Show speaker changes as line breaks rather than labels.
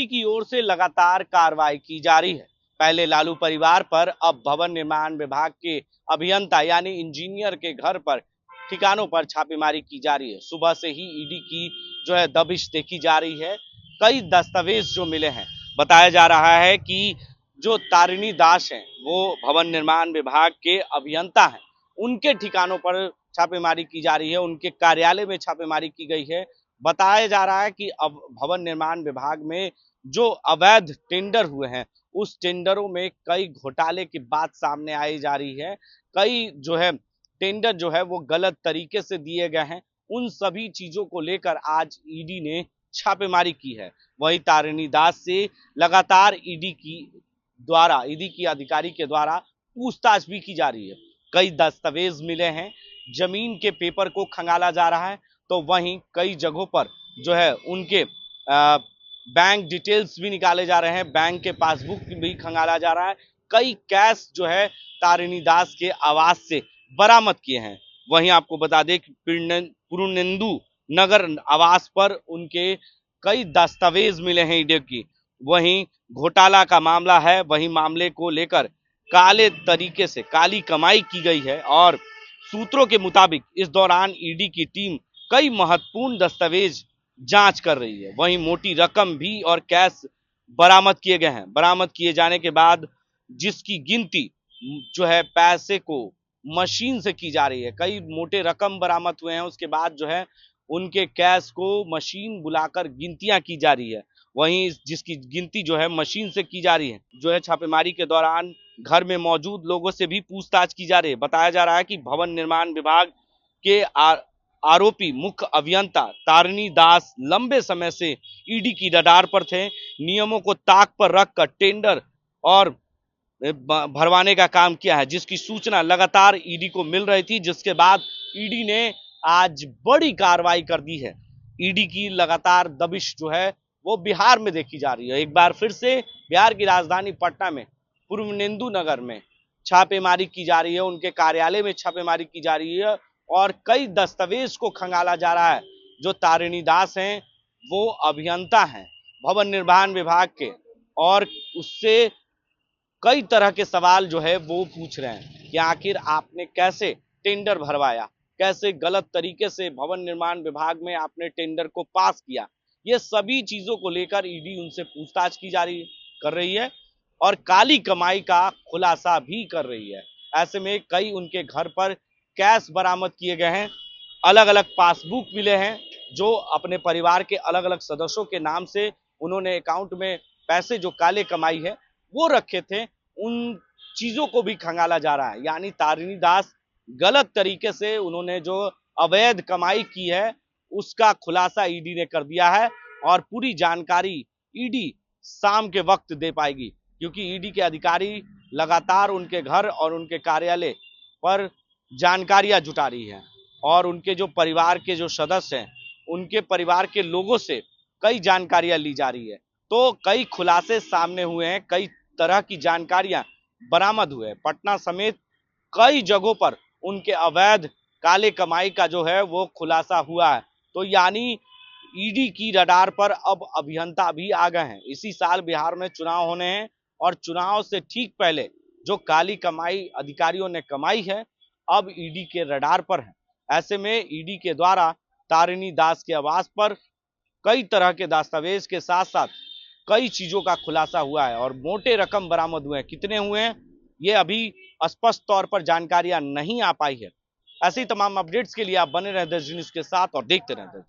ED की ओर से लगातार कार्रवाई की जा रही है। पहले लालू परिवार पर, अब भवन निर्माण विभाग के अभियंता यानी इंजीनियर के घर पर, ठिकानों पर छापेमारी की जा रही है। सुबह से ही ईडी की दबिश देखी जा रही है। कई दस्तावेज जो मिले हैं, बताया जा रहा है कि जो तारिणी दास हैं वो भवन निर्माण विभाग के अभियंता हैं। उनके ठिकानों पर छापेमारी की जा रही है, उनके कार्यालय में छापेमारी की गई है। बताया जा रहा है कि अब भवन निर्माण विभाग में जो अवैध टेंडर हुए हैं, उस टेंडरों में कई घोटाले की बात सामने आई जा रही है। कई टेंडर वो गलत तरीके से दिए गए हैं। उन सभी चीजों को लेकर आज ईडी ने छापेमारी की है। वही तारिणी दास से लगातार ईडी की अधिकारी के द्वारा पूछताछ भी की जा रही है। कई दस्तावेज मिले हैं, जमीन के पेपर को खंगाला जा रहा है, तो वहीं कई जगहों पर उनके बैंक डिटेल्स भी निकाले जा रहे हैं, बैंक के पासबुक भी खंगाला जा रहा है। कई कैश तारिणी दास के आवास से बरामद किए हैं। वहीं आपको बता दें कि पूर्णेंदु नगर आवास पर उनके कई दस्तावेज मिले हैं ईडी की। वहीं घोटाला का मामला है, वहीं मामले को लेकर काले तरीके से काली कमाई की गई है और सूत्रों के मुताबिक इस दौरान ईडी की टीम कई महत्वपूर्ण दस्तावेज जांच कर रही है। वहीं मोटी रकम भी और कैश बरामद किए गए हैं। बरामद किए जाने के बाद जिसकी गिनती पैसे को मशीन से की जा रही है। कई मोटे रकम बरामद हुए हैं, उसके बाद उनके कैश को मशीन बुलाकर गिनतियां की जा रही है। वहीं जिसकी गिनती मशीन से की जा रही है, छापेमारी के दौरान घर में मौजूद लोगों से भी पूछताछ की जा रही है। बताया जा रहा है कि भवन निर्माण विभाग के आरोपी मुख्य अभियंता तारिणी दास लंबे समय से ईडी की रडार पर थे। नियमों को ताक पर रखकर टेंडर और भरवाने का काम किया है, जिसकी सूचना लगातार ईडी को मिल रही थी, जिसके बाद ईडी ने आज बड़ी कार्रवाई कर दी है। ईडी की लगातार दबिश वो बिहार में देखी जा रही है। एक बार फिर से बिहार की राजधानी पटना में पूर्णेंदु नगर में छापेमारी की जा रही है, उनके कार्यालय में छापेमारी की जा रही है और कई दस्तावेज को खंगाला जा रहा है। जो तारिणी दास हैं वो अभियंता हैं भवन निर्माण विभाग के, और उससे कई तरह के सवाल वो पूछ रहे हैं कि आखिर आपने कैसे टेंडर भरवाया, कैसे गलत तरीके से भवन निर्माण विभाग में आपने टेंडर को पास किया। ये सभी चीजों को लेकर ईडी उनसे पूछताछ कर रही है और काली कमाई का खुलासा भी कर रही है। ऐसे में कई उनके घर पर कैश बरामद किए गए हैं, अलग अलग पासबुक मिले हैं, जो अपने परिवार के अलग अलग सदस्यों के नाम से उन्होंने अकाउंट में पैसे काले कमाई है वो रखे थे। उन चीजों को भी खंगाला जा रहा है, यानी तारिणी दास गलत तरीके से उन्होंने जो अवैध कमाई की है उसका खुलासा ईडी ने कर दिया है और पूरी जानकारी ईडी शाम के वक्त दे पाएगी, क्योंकि ईडी के अधिकारी लगातार उनके घर और उनके कार्यालय पर जानकारियां जुटा रही है और उनके जो परिवार के जो सदस्य हैं, उनके परिवार के लोगों से कई जानकारियां ली जा रही है। तो कई खुलासे सामने हुए हैं, कई तरह की जानकारियां बरामद हुए हैं। पटना समेत कई जगहों पर उनके अवैध काले कमाई का वो खुलासा हुआ है। तो यानी ईडी की रडार पर अब अभियंता भी आ गए हैं। इसी साल बिहार में चुनाव होने हैं और चुनाव से ठीक पहले जो काली कमाई अधिकारियों ने कमाई है अब ईडी के रडार पर है। ऐसे में ईडी के द्वारा तारिणी दास के आवास पर कई तरह के दस्तावेज के साथ साथ कई चीजों का खुलासा हुआ है और मोटे रकम बरामद हुए हैं। कितने हुए हैं ये अभी स्पष्ट तौर पर जानकारियां नहीं आ पाई है। ऐसी तमाम अपडेट्स के लिए आप बने रहें देश न्यूज के साथ और देखते रहें देश।